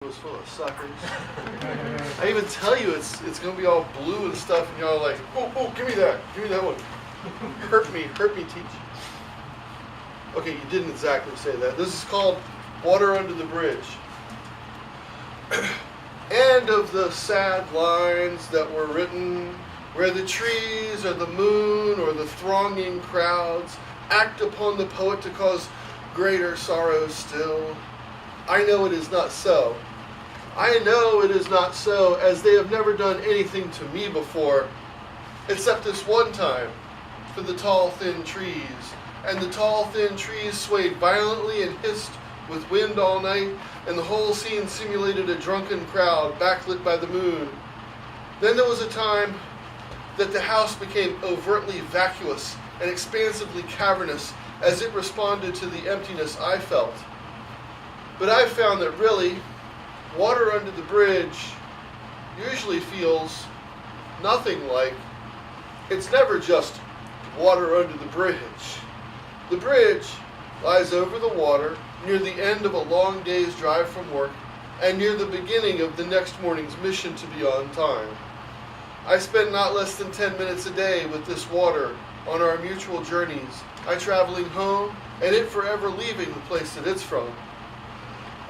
Was full of suckers. I even tell you it's gonna be all blue and stuff, and y'all are like, oh, give me that one. Hurt me, teach. Okay, you didn't exactly say that. This is called Water Under the Bridge. And of the sad lines that were written, where the trees or the moon or the thronging crowds act upon the poet to cause greater sorrow still. I know it is not so. I know it is not so, as they have never done anything to me before, except this one time, for the tall, thin trees. And the tall, thin trees swayed violently and hissed with wind all night, and the whole scene simulated a drunken crowd, backlit by the moon. Then there was a time that the house became overtly vacuous and expansively cavernous, as it responded to the emptiness I felt. But I've found that really, water under the bridge usually feels nothing like. It's never just water under the bridge. The bridge lies over the water near the end of a long day's drive from work and near the beginning of the next morning's mission to be on time. I spend not less than 10 minutes a day with this water on our mutual journeys, I traveling home and it forever leaving the place that it's from.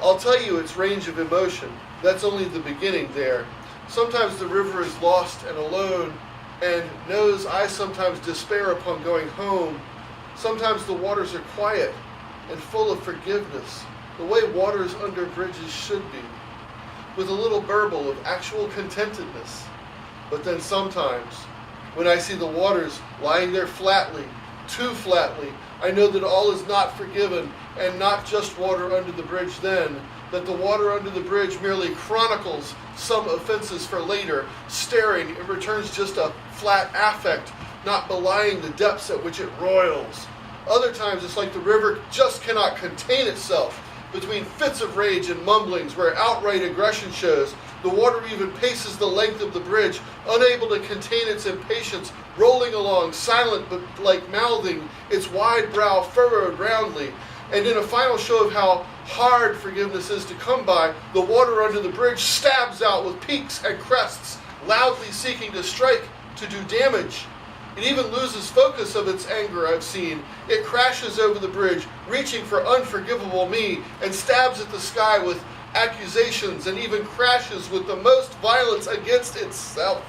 I'll tell you its range of emotion. That's only the beginning there. Sometimes the river is lost and alone and knows I sometimes despair upon going home. Sometimes the waters are quiet and full of forgiveness, the way waters under bridges should be, with a little burble of actual contentedness. But then sometimes, when I see the waters lying there flatly, too flatly, I know that all is not forgiven and not just water under the bridge then, that the water under the bridge merely chronicles some offenses for later, staring, it returns just a flat affect, not belying the depths at which it roils. Other times it's like the river just cannot contain itself. Between fits of rage and mumblings where outright aggression shows, the water even paces the length of the bridge, unable to contain its impatience, rolling along, silent but like mouthing, its wide brow furrowed roundly. And in a final show of how hard forgiveness is to come by, the water under the bridge stabs out with peaks and crests, loudly seeking to strike, to do damage. It even loses focus of its anger, I've seen. It crashes over the bridge, reaching for unforgivable me, and stabs at the sky with accusations, and even crashes with the most violence against itself.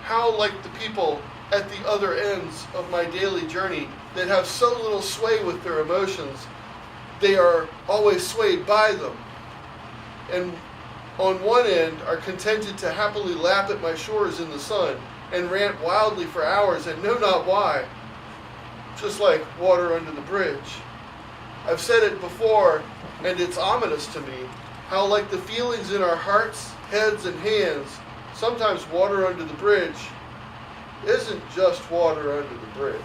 How like the people at the other ends of my daily journey that have so little sway with their emotions, they are always swayed by them. And on one end are contented to happily lap at my shores in the sun, and rant wildly for hours and know not why, just like water under the bridge. I've said it before, and it's ominous to me, how like the feelings in our hearts, heads, and hands, sometimes water under the bridge isn't just water under the bridge.